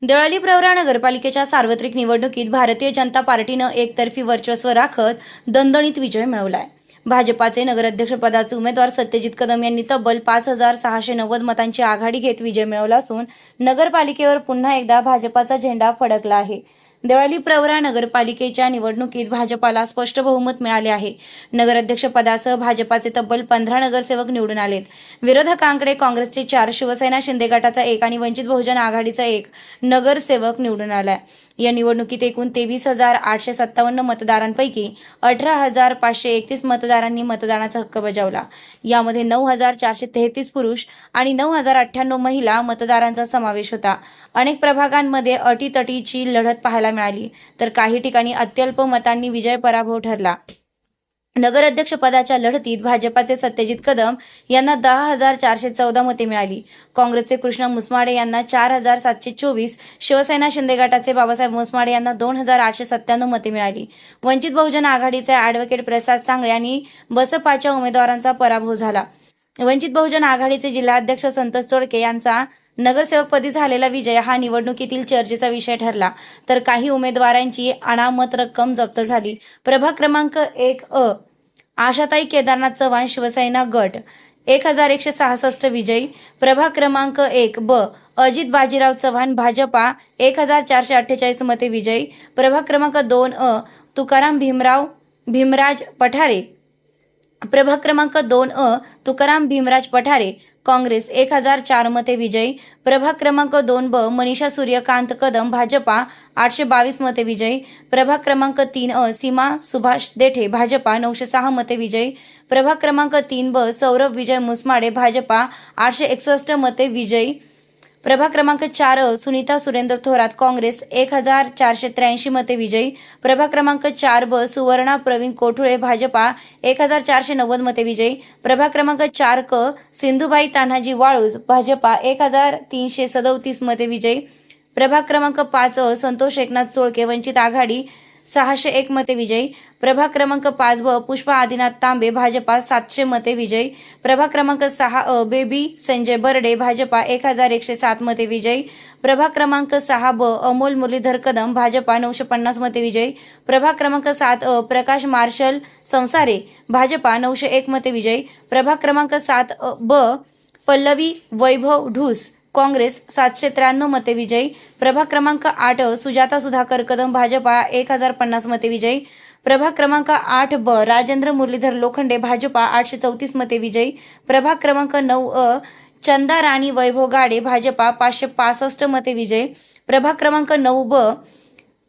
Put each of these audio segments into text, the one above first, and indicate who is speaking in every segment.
Speaker 1: देवळाली प्रवरा नगरपालिकेच्या सार्वत्रिक निवडणुकीत भारतीय जनता पार्टीनं एकतर्फी वर्चस्व राखत दणदणीत विजय मिळवलाय। भाजपाचे नगराध्यक्षपदाचे उमेदवार सत्यजित कदम यांनी तब्बल 5,690 मतांची आघाडी घेत विजय मिळवला असून नगरपालिकेवर पुन्हा एकदा भाजपाचा झेंडा फडकला आहे। देवळाली प्रवरा नगरपालिकेच्या निवडणुकीत भाजपाला स्पष्ट बहुमत मिळाले आहे। नगराध्यक्षपदासह भाजपाचे तब्बल 15 नगरसेवक निवडून आलेत। विरोधकांकडे काँग्रेसचे 4, शिवसेना शिंदे गटाचा 1 आणि वंचित बहुजन आघाडीचा 1 नगरसेवक निवडून आलाय। या निवडणुकीत एकूण 23,857 मतदारांपैकी 18,531 मतदारांनी मतदानाचा हक्क बजावला। यामध्ये 9,433 पुरुष आणि 9,098 महिला मतदारांचा समावेश होता। अनेक प्रभागांमध्ये अटीतटीची लढत पाहायला मिळाली, तर काही ठिकाणी अत्यल्प मतांनी विजय पराभव ठरला। नगराध्यक्ष पदाच्या लढतीत भाजपाचे सत्यजित कदम यांना 10,414 मते मिळाली। काँग्रेसचे कृष्ण मुसमाडे यांना 4,724, शिवसेना शिंदे गटाचे बाबासाहेब मुसमाडे यांना 2,897 मते मिळाली। वंचित बहुजन आघाडीचे ॲडव्होकेट प्रसाद सांगळे आणि बसपाच्या उमेदवारांचा पराभव झाला। वंचित बहुजन आघाडीचे जिल्हाध्यक्ष संतोष चोडके यांचा नगरसेवकपदी झालेला विजय हा निवडणुकीतील चर्चेचा विषय ठरला, तर काही उमेदवारांची अनामत रक्कम जप्त झाली। प्रभाग क्रमांक 1 अ आशाताई केदारनाथ चव्हाण शिवसेना गट 1,166 विजयी। प्रभाग क्रमांक 1 ब अजित बाजीराव चव्हाण भाजपा 1,448 मते विजयी। प्रभाग क्रमांक 2 अ तुकाराम भीमराज पठारे प्रभाग क्रमांक 2 अ तुकाराम भीमराज पठारे काँग्रेस 1,004 मते विजयी। प्रभाग क्रमांक 2 ब मनीषा सूर्यकांत कदम भाजपा 822 मते विजयी। प्रभाग क्रमांक 3 अ सीमा सुभाष देठे भाजपा 906 मते विजयी। प्रभाग क्रमांक 3 ब सौरभ विजय मुसमाडे भाजपा 861 मते विजयी। प्रभाग क्रमांक 4 अ सुनीता सुरेंद्र थोरात काँग्रेस 1,483 मते विजयी। प्रभाग क्रमांक 4 ब सुवर्णा प्रवीण कोठुळे भाजपा 1,490 मते विजयी। प्रभाग क्रमांक 4 क सिंधुबाई तान्हाजी वाळूज भाजपा 1,337 मते विजयी। प्रभाग क्रमांक 5 अ संतोष एकनाथ चोळके वंचित आघाडी 601 मते विजयी। प्रभाग क्रमांक 5 ब पुष्पा आदिनाथ तांबे भाजपा 700 मते विजयी। प्रभाग क्रमांक 6 अ बेबी संजय बर्डे भाजपा 1,107 मते विजयी। प्रभाग क्रमांक 6 ब अमोल मुरलीधर कदम भाजपा 950 मते विजयी। प्रभाग क्रमांक 7 अ प्रकाश मार्शल संसारे भाजपा 901 मते विजयी। प्रभाग क्रमांक 7 ब पल्लवी वैभव ढूस काँग्रेस 793 मते विजयी। प्रभाग क्रमांक 8 सुजाता सुधाकर कदम भाजपा 1,050 मते विजयी। प्रभाग क्रमांक 8 ब राजेंद्र मुरलीधर लोखंडे भाजपा 834 मते विजयी। प्रभाग क्रमांक 9 अ चंदा राणी वैभव गाडे भाजपा 565 मते विजयी। प्रभाग क्रमांक 9 ब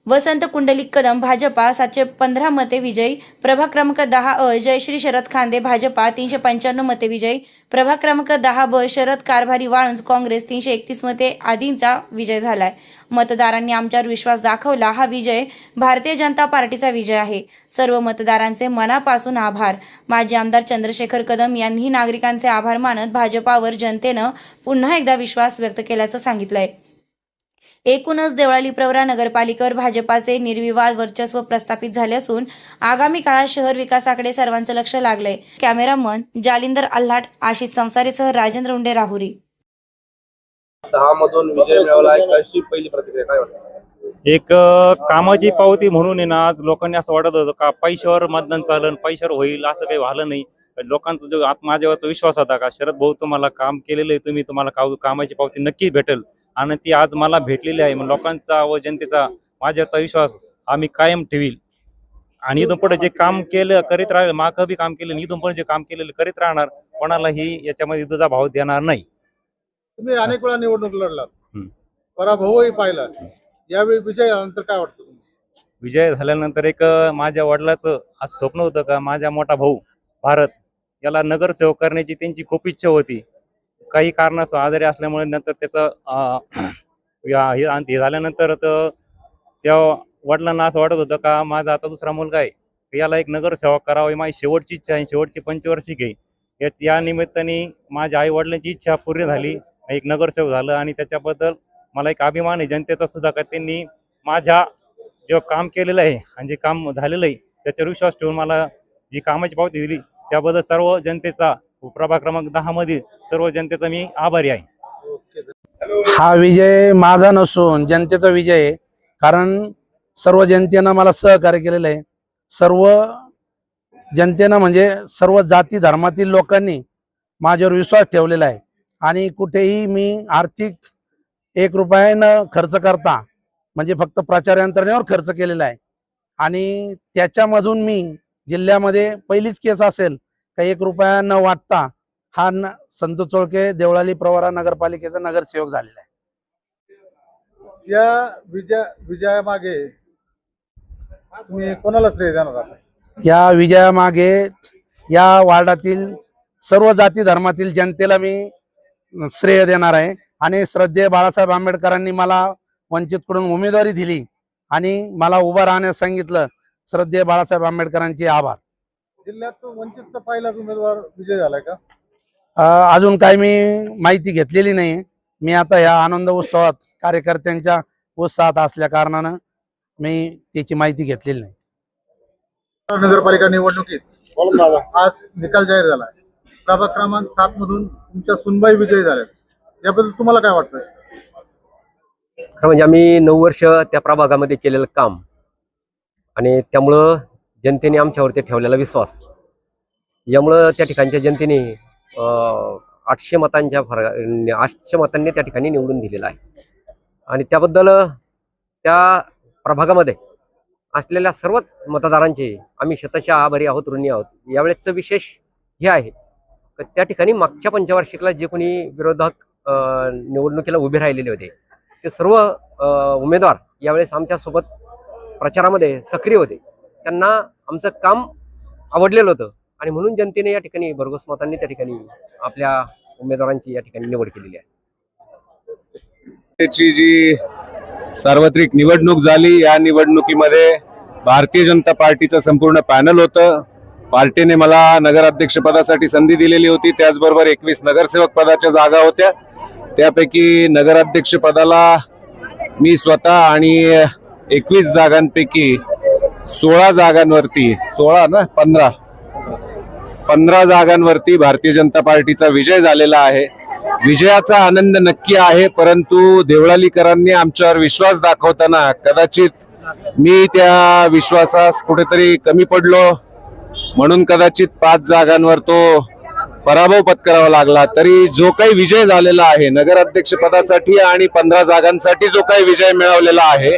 Speaker 1: वसंत कुंडलिक कदम भाजपा 715 मते विजयी। प्रभाग क्रमांक 10 अ जयश्री शरद खांदे भाजपा 395 मते विजयी। प्रभाग क्रमांक 10 ब शरद कारभारी वाळुंज काँग्रेस 331 मते आदींचा विजय झालाय। मतदारांनी आमच्यावर विश्वास दाखवला, हा विजय भारतीय जनता पार्टीचा विजय आहे। सर्व मतदारांचे मनापासून आभार। माजी आमदार चंद्रशेखर कदम यांनीही नागरिकांचे आभार मानत भाजपावर जनतेनं पुन्हा एकदा विश्वास व्यक्त केल्याचं सांगितलंय। एकूणच देवळाली प्रवरा नगरपालिकेवर भाजपाचे निर्विवाद वर्चस्व प्रस्थापित झाले असून आगामी काळात शहर विकासाकडे सर्वांचं लक्ष लागलंय। कॅमेरामन जालिंदर आल्हाट, आशिष संसारेसह राजेंद्र उंडे, राहुरी।
Speaker 2: 10 मधून विजय मिळवला आहे, कशी पहिली प्रतिक्रिया काय वाटते?
Speaker 3: एक कामाची पावती म्हणून आहे ना, आज लोकांनी असं वाटत होतं का पैशावर मतदान चालन, पैशावर होईल, असं काही झालं नाही। लोकांचा जो माझ्यावरचा विश्वास होता का शरद भाऊ तुम्हाला काम केलेलं आहे, तुम्हाला कामाची पावती नक्की भेटेल आणि ती आज मला भेटलेली आहे। मग लोकांचा व जनतेचा माझ्यावरचा विश्वास आम्ही कायम ठेवील आणि इथून पुढे जे काम केलं करीत राहील, मागं बी काम केलं, इथून पुढे जे काम केलेलं करीत राहणार, कोणालाही याच्यामध्ये दुधा भाव देणार नाही।
Speaker 4: तुम्ही अनेक वेळा निवडणूक लढलात, पराभवही पाहिला, यावेळी विजयानंतर काय वाटतं?
Speaker 3: विजय झाल्यानंतर एक माझ्या वडिलाचं असं स्वप्न होतं का माझा मोठा भाऊ भारत याला नगरसेवक करण्याची त्यांची खूप इच्छा होती। काही कारणास्तव आजारी असल्यामुळे नंतर त्याचं हे झाल्यानंतर त्या वडिलांना असं वाटत होतं का माझा आता दुसरा मुलगा आहे, याला एक नगरसेवक करावा, माझी शेवटची इच्छा आहे, शेवटची पंचवार्षिक आहे। या निमित्ताने माझ्या आई वडिलांची इच्छा पूर्ण झाली, एक नगरसेवक झालं आणि त्याच्याबद्दल मला एक अभिमान आहे जनतेचा सुद्धा का त्यांनी माझ्या जे काम केलेलं आहे आणि जे काम झालेलं आहे त्याच्यावर विश्वास ठेवून मला जी कामाची पावती दिली त्याबद्दल सर्व जनतेचा प्रभाग क्रमांक 10 मध्ये सर्व जनतेचा मी आभारी आहे।
Speaker 4: हॅलो,
Speaker 5: हा विजय माझा नसून जनतेचा विजय आहे. कारण सर्व जनतेनं मला सहकार्य केलेलं आहे. सर्व जनतेनं म्हणजे सर्व जाती धर्मातील लोकांनी माझ्यावर विश्वास ठेवलेला आहे. आणि कुठेही मी आर्थिक 1 रुपया न खर्च करता म्हणजे फक्त प्रचार यंत्रणेवर खर्च केलेला आहे. आणि त्याच्यामधून मी जिल्ह्यामध्ये पहिलीच केस असेल का 1 रुपया न वाटता हा संतोष चोळके देवळाली प्रवरा नगरपालिकेचा नगरसेवक झालेला आहे.
Speaker 4: या विजयामागे तुम्ही कोणाला श्रेय देणार आहात?
Speaker 5: या विजयामागे या वार्डातील सर्व जाती धर्मातील जनतेला मी श्रेय देणार आहे. आणि श्रद्धेय बाळासाहेब आंबेडकरांनी मला वंचितकडून उमेदवारी दिली आणि मला उभं राहण्यास सांगितलं. श्रद्धेय बाळासाहेब आंबेडकरांचे आभार.
Speaker 4: जिल्ह्यात वंचितचा पहिलाच उमेदवार विजय झालाय का?
Speaker 5: अजून काही मी माहिती घेतलेली नाही. मी आता या आनंद उत्सवात कार्यकर्त्यांच्या उत्साहात असल्या कारणानं मी त्याची माहिती घेतलेली नाही.
Speaker 4: नगरपालिका निवडणुकीत आज निकाल जाहीर झाला. प्रभाग क्रमांक 7 मधून तुमच्या सुनबाई विजयी झाल्या. याबद्दल तुम्हाला काय वाटतं?
Speaker 6: खरं म्हणजे आम्ही 9 वर्ष त्या प्रभागामध्ये केलेलं काम आणि त्यामुळं जनतेने आमच्यावरती ठेवलेला विश्वास, यामुळं त्या ठिकाणच्या जनतेने 800 मतांनी त्या ठिकाणी निवडून दिलेला आहे. आणि त्याबद्दल त्या प्रभागामध्ये असलेल्या सर्वच मतदारांचे आम्ही शतशः आभारी आहोत, ऋणी आहोत. यावेळेसचं विशेष हे आहे की त्या ठिकाणी मागच्या पंचवार्षिकला जे कोणी विरोधक निवडणुकीला उभे राहिलेले होते ते सर्व उमेदवार यावेळेस आमच्यासोबत प्रचारामध्ये सक्रिय होते. त्यांना आमचं काम आवडलेलं होतं आणि म्हणून जनतेने या ठिकाणी भरघोस मतांनी त्या ठिकाणी आपल्या उमेदवारांची या ठिकाणी निवड केलेली आहे.
Speaker 7: त्याची जी सार्वत्रिक निवडणूक झाली, या निवडणुकीमध्ये भारतीय जनता पार्टीचं संपूर्ण पॅनल होतं. पार्टीने मला नगराध्यक्ष पदासाठी संधी दिलेली होती. त्याचबरोबर 21 नगरसेवक पदाच्या जागा होत्या. त्यापैकी नगराध्यक्ष पदाला मी स्वतः आणि 21 जागांपैकी 16 जागांवरती 15 जागांवरती भारतीय जनता पार्टीचा विजय झालेला आहे. विजयाचा आनंद नक्की आहे, परंतु देवळालीकरांनी आमच्यावर विश्वास दाखवताना कदाचित मी त्या विश्वासास कुठेतरी कमी पडलो, म्हणून कदाचित 5 जागांवर तो पराभव पत्करावा लागला. तरी जो काही विजय झालेला आहे नगराध्यक्ष पदासाठी आणि 15 जागांसाठी जो काही विजय मिळवलेला आहे,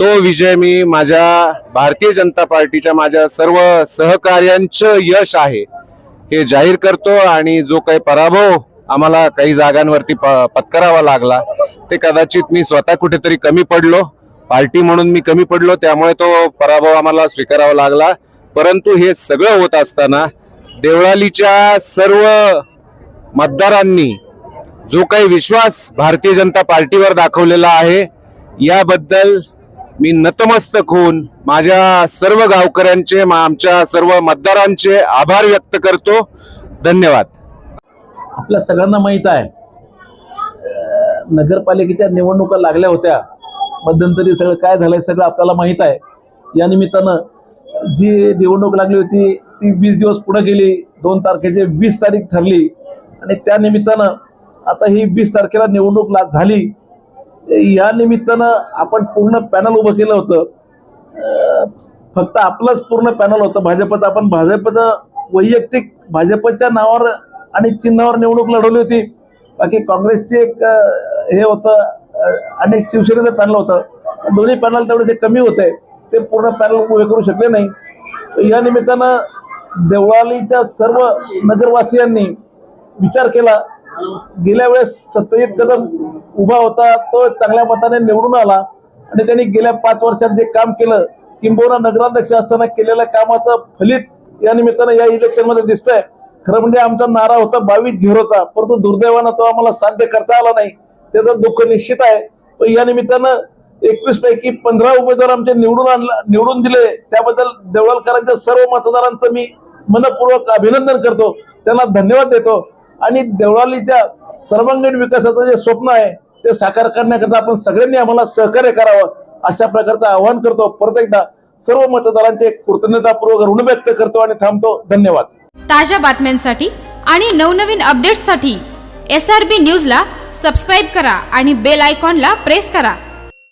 Speaker 7: तो विजय मी माझ्या भारतीय जनता पार्टीच्या माझ्या सर्व सहकार्यांचं यश आहे हे जाहीर करतो. आणि जो काही पराभव आम्हाला काही जागांवरती पत्करावा लागला ते कदाचित मी स्वतः कुठेतरी कमी पडलो, पार्टी म्हणून मी कमी पडलो, त्यामुळे तो पराभव आम्हाला स्वीकारावा लागला. परंतु हे सगळं होत असताना देवळालीच्या सर्व मतदारांनी जो काही विश्वास भारतीय जनता पार्टीवर दाखवलेला आहे याबद्दल मी नतमस्तक होऊन माझ्या सर्व गावकऱ्यांचे, आमच्या सर्व मतदारांचे आभार व्यक्त करतो. धन्यवाद.
Speaker 8: आपल्या सगळ्यांना माहित आहे नगरपालिकेच्या निवडणुका लागल्या होत्या. मध्यंतरी सगळं काय झालंय सगळं आपल्याला माहित आहे. या निमित्तानं जी निवडणूक लागली होती ती 20 दिवस पुढे गेली. 2 तारखेची 20 तारीख ठरली आणि त्या निमित्तानं आता ही 20 तारखेला निवडणूक झाली. या निमित्तानं आपण पूर्ण पॅनल उभं केलं होतं. फक्त आपलंच पूर्ण पॅनल होतं भाजपचं. आपण भाजपचं वैयक्तिक भाजपच्या नावावर आणि चिन्हावर निवडणूक लढवली होती. बाकी काँग्रेसचे एक हे होतं आणि एक शिवसेनेचं पॅनल होतं. दोन्ही पॅनल तेवढे जे कमी होते ते पूर्ण पॅनल उभे करू शकले नाही. या निमित्तानं देवळालीच्या सर्व नगरवासियांनी विचार केला. गेल्या वेळेस सत्यजित कदम उभा होता, तो चांगल्या मताने निवडून आला आणि त्यांनी गेल्या 5 वर्षात जे काम केलं, किंबहुना नगराध्यक्ष असताना केलेल्या कामाचं फलित या निमित्तानं या इलेक्शनमध्ये दिसतंय. खरं म्हणजे आमचा नारा होता 22-0चा, परंतु दुर्दैवानं तो आम्हाला साध्य करता आला नाही. त्याचं दुःख निश्चित आहे. पण या निमित्तानं 21 पैकी 15 उमेदवार आमचे निवडून दिले. त्याबद्दल देवळालकरांच्या सर्व मतदारांचं मी मनपूर्वक अभिनंदन करतो, त्यांना धन्यवाद देतो. आणि देवळालीच्या सर्वांगीण विकासाचं जे स्वप्न आहे ते साकार करण्याकरता आपण सगळ्यांनी आम्हाला सहकार्य करावं अशा प्रकारचं आवाहन करतो. परत एकदा सर्व मतदारांचे कृतज्ञतापूर्वक ऋण व्यक्त करतो आणि थांबतो. धन्यवाद.
Speaker 9: ताज्या बातम्यांसाठी आणि नवनवीन अपडेट्ससाठी SRB न्यूजला सबस्क्राईब करा आणि बेल आयकॉनला प्रेस करा.